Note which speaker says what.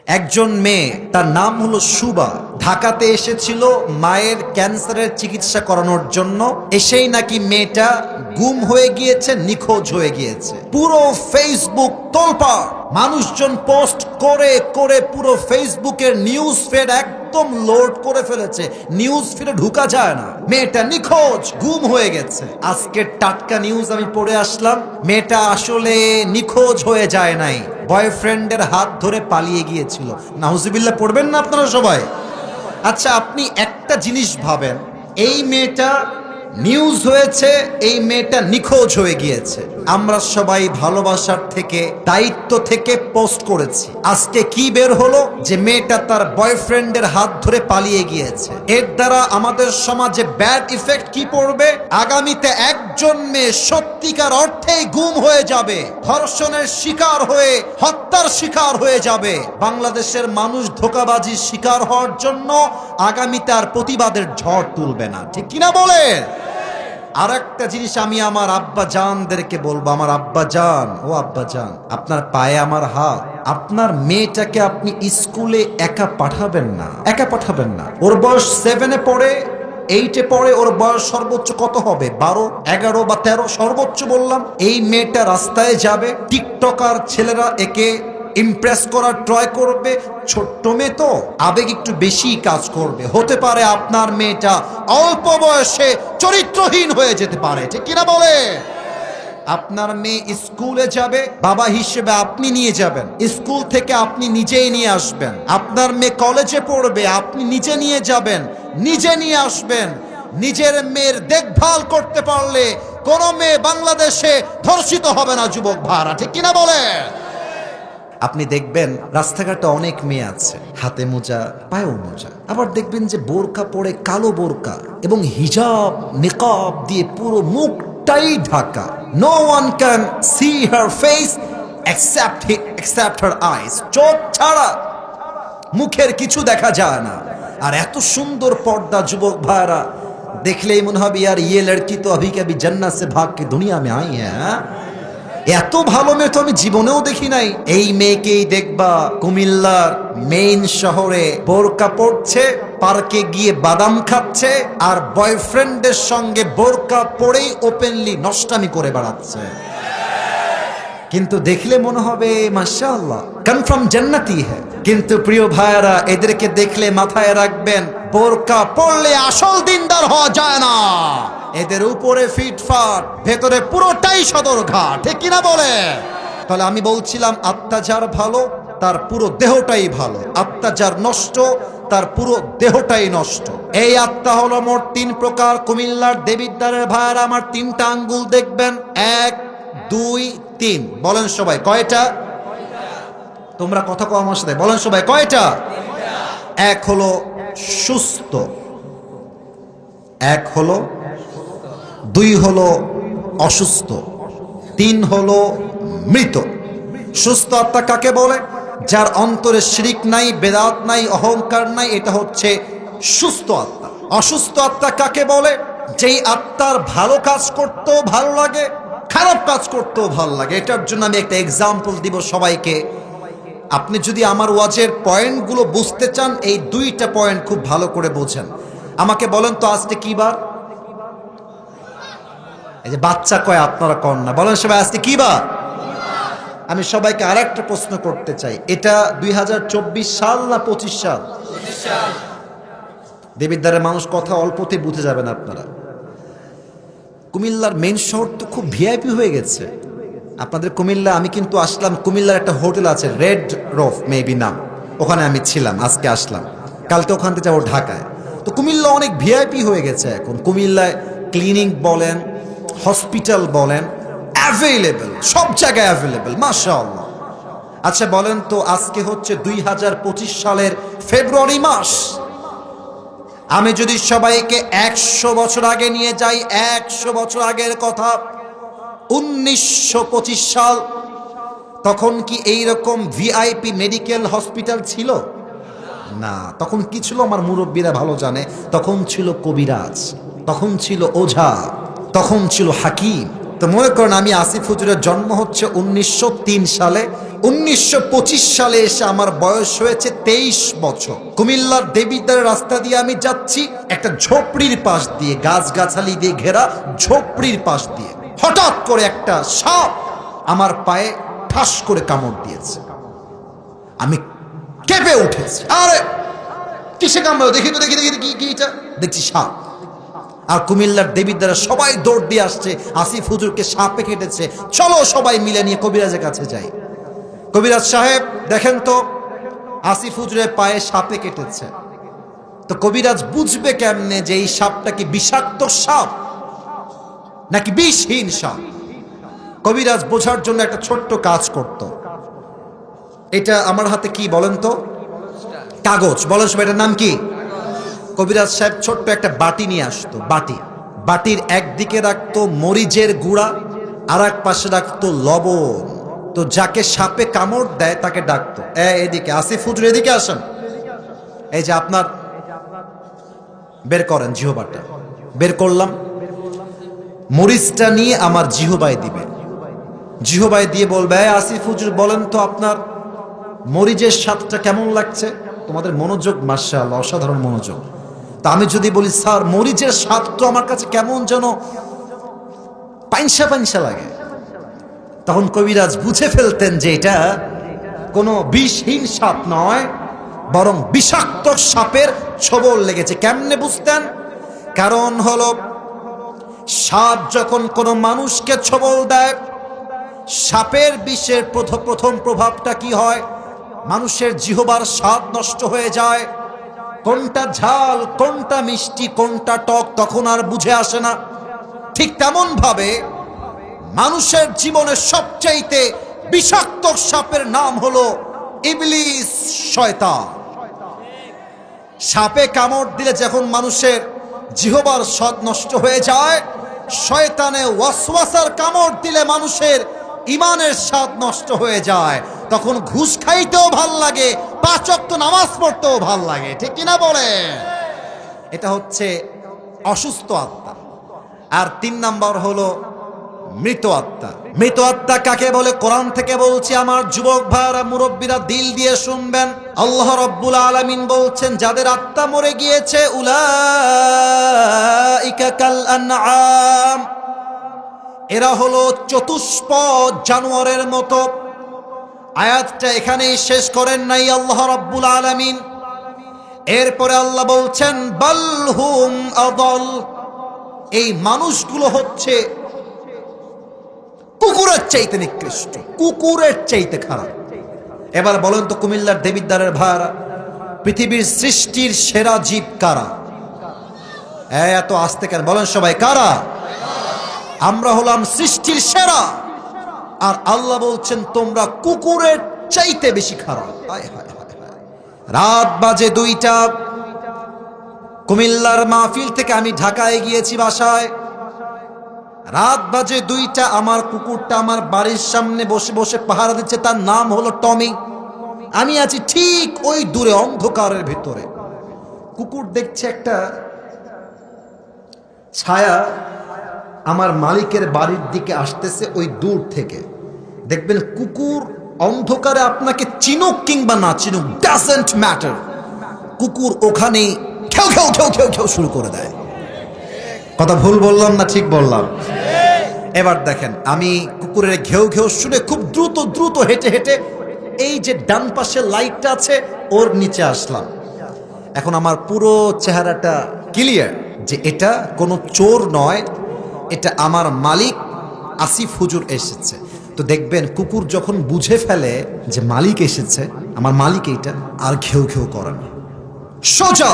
Speaker 1: একজন মেয়ে, তার নাম হলো শুভা, ঢাকাতে এসেছিল মায়ের ক্যান্সারের চিকিৎসা করানোর জন্য। এসেই নাকি মেয়েটা গুম হয়ে গিয়েছে, নিখোঁজ হয়ে গিয়েছে। পুরো ফেসবুক তোলপাড়, মানুষজন পোস্ট করে করে পুরো ফেসবুকের নিউজ ফিড একদম লোড করে ফেলেছে, নিউজ ফিডে ঢুকা যায় না। মেয়েটা নিখোঁজ, গুম হয়ে গেছে। আজকে টাটকা নিউজ আমি পড়ে আসলাম, মেয়েটা আসলে নিখোঁজ হয়ে যায় নাই, বয়ফ্রেন্ডের হাত ধরে পালিয়ে গিয়েছিল। নাউজুবিল্লাহ পড়বেন না আপনারা সবাই? আচ্ছা, আপনি একটা জিনিস ভাবেন, এই মেয়েটা নিউজ হয়েছে, এই মেয়েটা নিখোঁজ হয়ে গিয়েছে। আমরা সবাই ভালোবাসার থেকে, দায়িত্ব থেকে পোস্ট করেছি। আজকে কি বের হলো যে মেয়েটা তার বয়ফ্রেন্ডের হাত ধরে পালিয়ে গিয়েছে। এর দ্বারা আমাদের সমাজে ব্যাড ইফেক্ট কি পড়বে? আগামীতে একজন মেয়ে সত্যিকার অর্থেই গুম হয়ে যাবে, ধর্ষণের শিকার হয়ে, হত্যার শিকার হয়ে যাবে। বাংলাদেশের মানুষ ধোঁকাবাজির শিকার হওয়ার জন্য আগামীতে আর প্রতিবাদের ঝড় তুলবে না, ঠিক কিনা বলে? আর একটা জিনিস আমি আমার আব্বা জানদেরকে বলবো, আমার আব্বা জান, ও আব্বা জান, আপনার পায়ে আমার হাত। আপনার মেয়েটাকে আপনি স্কুলে একা পাঠাবেন না, একা পাঠাবেন না। ওর বয়স 7-এ পড়ে, 8-এ পড়ে, ওর বয়স সর্বোচ্চ কত হবে? 12, 11 বা 13 সর্বোচ্চ বললাম। এই মেয়েটা রাস্তায় যাবে, টিকটকার ছেলেরা একে ইমপ্রেস করার ট্রাই করবে। ছোট্ট মেয়ে তো, আবেগ একটু বেশি কাজ করবে। হতে পারে আপনার মেয়েটা অল্প বয়সে চরিত্রহীন হয়ে যেতে পারে, ঠিক কিনা বলে? আপনার মেয়ে স্কুলে যাবে, বাবা হিসেবে আপনি নিয়ে যাবেন, স্কুল থেকে আপনি নিজেই নিয়ে আসবেন। আপনার মেয়ে কলেজে পড়বে, আপনি নিজে নিয়ে যাবেন, নিজে নিয়ে আসবেন। নিজের মেয়ের দেখভাল করতে পারলে কোন মেয়ে বাংলাদেশে ধর্ষিত হবে না, যুবক ভাড়া, ঠিক কিনা বলে? আপনি দেখবেন রাস্তাঘাটে অনেক মেয়ে আছে, হাতে মোজা, পায়েও মোজা। আবার দেখবেন যে বোরকা পরে, কালো বোরকা এবং হিজাব নিকাব দিয়ে পুরো মুখটাই ঢাকা। No one can see her face except her eyes. চোখ ছাড়া মুখের কিছু দেখা যায় না। আর এত সুন্দর পর্দা, যুবক ভাইরা, দেখলেই মনে হবে यार ये लड़की तो अभी के अभी जन्नत से भाग के दुनिया में आई है। এত ভালো মেয়ে তো আমি জীবনেও দেখি নাই। এই মেয়েকেই দেখবা কুমিল্লার মেইন শহরে বোরকা পরছে, পার্কে গিয়ে বাদাম খাচ্ছে, আর বয়ফ্রেন্ডের সঙ্গে বোরকা পরেই ওপেনলি নষ্টামি করে বেড়াচ্ছে। কিন্তু দেখলে মনে হবে মাশাআল্লাহ, কনফার্ম জান্নাতি হ্যায়। কিন্তু প্রিয় ভাইরা, এদেরকে দেখলে মাথায় রাখবেন, বোরকা পরলে আসল দিনদার হওয়া যায় না। এদের উপরে ফিটফাট, ভেতরে পুরোটাই সদরঘাট, ঠিক কিনা বলে? তাহলে আমি বলছিলাম, আত্মা যার ভালো তার পুরো দেহটাই ভালো, আত্মা যার নষ্ট তার পুরো দেহটাই নষ্ট। এই আত্মা হলো মোট 3 প্রকার। কুমিল্লার দেবিদ্বারের ভাইরা, আমার 3টা আঙ্গুল দেখবেন, 1, 2, 3। বলেন সবাই কয়টা? তোমরা কথা কও আমার সাথে, বলেন সবাই কয়টা? 1 হলো সুস্থ, 1 হলো, 2 হলো অসুস্থ, 3 হলো মৃত। সুস্থ আত্মা কাকে বলে? যার অন্তরে শিরিক নাই, বেদাত নাই, অহংকার নাই, এটা হচ্ছে সুস্থ আত্মা। অসুস্থ আত্মা কাকে বলে? যেই আত্মার ভালো কাজ করতেও ভালো লাগে, খারাপ কাজ করতেও ভালো লাগে। এটার জন্য আমি একটা এক্সাম্পল দিব সবাইকে। আপনি যদি আমার ওয়াজের পয়েন্টগুলো বুঝতে চান, এই 2টা পয়েন্ট খুব ভালো করে বোঝেন। আমাকে বলেন তো, আজকে কি বার? এই যে বাচ্চা কয়, আপনারা কন না, বলেন সবাই আজকে কি বার? আমি সবাইকে আর একটা প্রশ্ন করতে চাই, এটা 2024 সাল না 25 সাল? দেবিদ্বারের মানুষ কথা অল্পতে বুঝে যাবেন আপনারা। কুমিল্লার মেইন শহর তো খুব ভিআইপি হয়ে গেছে। আপনাদের কুমিল্লা, আমি কিন্তু আসলাম, কুমিল্লার একটা হোটেল আছে রেড রোফ মেবি নাম, ওখানে আমি ছিলাম, আজকে আসলাম, কালকে ওখান থেকে যাবো ঢাকায়। তো কুমিল্লা অনেক ভিআইপি হয়ে গেছে এখন। কুমিল্লায় ক্লিনিক বলেন, হসপিটাল বলেন, অ্যাভেলেবল, সব জায়গায় অ্যাভেলেবল, মাশাআল্লাহ। আচ্ছা বলেন তো, আজকে হচ্ছে 2025 সালের ফেব্রুয়ারি মাস। আমি যদি সবাইকে 100 বছর আগে নিয়ে যাই, 100 বছর আগের কথা, 1925 সাল, তখন কি এইরকম ভিআইপি মেডিকেল হসপিটাল ছিল? না। তখন কি ছিল? আমার মুরব্বীরা ভালো জানে। তখন ছিল কবিরাজ, তখন ছিল ওঝা, তখন ছিল হাকিম। তো মনে করেন, আমি আসিফ হুজুরের জন্ম হচ্ছে 1903 সালে, 1925 সালে এসে আমার বয়স হয়েছে 23 বছর। কুমিল্লার দেবিদ্বারের রাস্তা দিয়ে আমি যাচ্ছি, একটা ঝোপড়ির পাশ দিয়ে, গাছগাছালি দিয়ে ঘেরা ঝোপড়ির পাশ দিয়ে হঠাৎ করে একটা সাপ আমার পায়ে ঠাস করে কামড় দিয়েছে। আমি কেঁপে উঠেছি, আরে কিসে কামড়াও, দেখি তো, দেখি দেখি কি এটা, দেখছি সাপ। আর কুমিল্লার দেবিদ্বারা সবাই দৌড় দিয়ে আসছে, আসিফ হুজুরকে সাপে কেটেছে, চলো সবাই মিলে নিয়ে কবিরাজের কাছে যাই। কবিরাজ সাহেব দেখেন তো আসিফ হুজুরের পায়ে সাপে কেটেছে, তো কবিরাজ বুঝবে কেমনে যে এই সাপটা কি বিষাক্ত সাপ নাকি বিষহীন সাপ? কবিরাজ বোঝার জন্য একটা ছোট্ট কাজ করত। এটা আমার হাতে কি বলেন তো? কাগজ। বলেন সবাই, এটার নাম কি? কবিরাজ সাহেব ছোট্ট একটা বাটি নিয়ে আসতো, বাটির একদিকে রাখতো মরিচের গুঁড়া, আর এক পাশে রাখতো লবণ। তো যাকে সাপে কামড় দেয় তাকে ডাকতো, এদিকে আসিফ হুজুর এদিকে আসেন, এই যে আপনার বের করেন জিহবাটা। বের করলাম, মরিচটা নিয়ে আমার জিহবায় দিবে, জিহবায় দিয়ে বলবে, আসিফ হুজুর বলেন তো আপনার মরিচের স্বাদটা কেমন লাগছে? তোমাদের মনোযোগ মাশাআল্লাহ, অসাধারণ মনোযোগ। তা আমি যদি বলি স্যার মরিচের স্বাদ তো আমার কাছে কেমন যেন পাইনসা পাইনসা লাগে, তখন কবিরাজ বুঝে ফেলতেন যে এটা কোনো বিষহীন সাপ নয়, বরং বিষাক্ত সাপের ছোবল লেগেছে। কেমনে বুঝতেন? কারণ হলো সাপ যখন কোনো মানুষকে ছোবল দেয়, সাপের বিষের প্রথম প্রভাবটা কি হয়? মানুষের জিহবার স্বাদ নষ্ট হয়ে যায়, কোনটা ঝাল, কোনটা মিষ্টি, কোনটা টক তখন আর বুঝে আসে না। ঠিক তেমন ভাবে মানুষের জীবনের সবচাইতে বিষাক্ত সাপের নাম হলো ইবলিস, শয়তান। সাপে কামড় দিলে যখন মানুষের জিহবার স্বাদ নষ্ট হয়ে যায়, শয়তানে ওয়াসওয়াসার কামড় দিলে মানুষের ইমানের স্বাদ নষ্ট হয়ে যায়, তখন ঘুষ খাইতেও ভাল লাগে, 5 ওয়াক্ত নামাজ পড়তেও ভাল লাগে। ঠিক কিনা বলে? এটা হচ্ছে অসুস্থ আত্মা। আর 3 নাম্বার হলো মৃত আত্মা। মৃত আত্মা কাকে বলে? কোরআন থেকে বলছি, আমার যুবক ভাইরা, মুরব্বীরা দিল দিয়ে শুনবেন। আল্লাহ রাব্বুল আলামিন বলছেন, যাদের আত্মা মরে গিয়েছে, উলাইকা কাল আনআম, এরা হলো চতুষ্পদ জানোয়ারের মতো। আয়াতটা এখানেই শেষ করেন নাই আল্লাহ রাব্বুল আলামিন। এরপরে আল্লাহ বলছেন, বালহুম আদাল, এই মানুষগুলো হচ্ছে কুকুরের চাইতে নিকৃষ্ট, কুকুরের চাইতে খারাপ। এবার বলেন তো কুমিল্লার দেবিদ্বারের ভাইরা, পৃথিবীর সৃষ্টির সেরা জীব কারা? এত আস্তে কেন বলেন সবাই, কারা? আমরা হলাম সৃষ্টির সেরা, আর আল্লাহ বলছেন তোমরা কুকুরের চাইতে বেশি খারাপ। রাত বাজে 2টা, কুমিল্লার মাহফিল থেকে আমি ঢাকায় গিয়েছি বাসায়। রাত বাজে 2টা, আমার কুকুরটা আমার বাড়ির সামনে বসে বসে পাহারা দিচ্ছে, তার নাম হলো টমি। আমি আছি ঠিক ওই দূরে অন্ধকারের ভিতরে, কুকুর দেখছে একটা ছায়া আমার মালিকের বাড়ির দিকে আসতেছে ওই দূর থেকে। দেখবেন কুকুর অন্ধকারে আপনাকে চিনুক কিংবা না চিনুক, ডাজন্ট ম্যাটার, কুকুর ওখানে খেউ খেউ খেউ খেউ খেউ শুরু করে দেয়। কথা ভুল বললাম না ঠিক বললাম? এবার দেখেন, আমি কুকুরের ঘেউ ঘেউ শুনে খুব দ্রুত দ্রুত হেঁটে হেঁটে এই যে ডান পাশে লাইটটা আছে ওর নিচে আসলাম। এখন আমার পুরো চেহারাটা ক্লিয়ার যে এটা কোনো চোর নয়, এটা আমার মালিক আসিফ হুজুর এসেছে। তো দেখবেন কুকুর যখন বুঝে ফেলে যে মালিক এসেছে, আমার মালিক এইটা, আর ঘেউ ঘেউ করে না, সোজা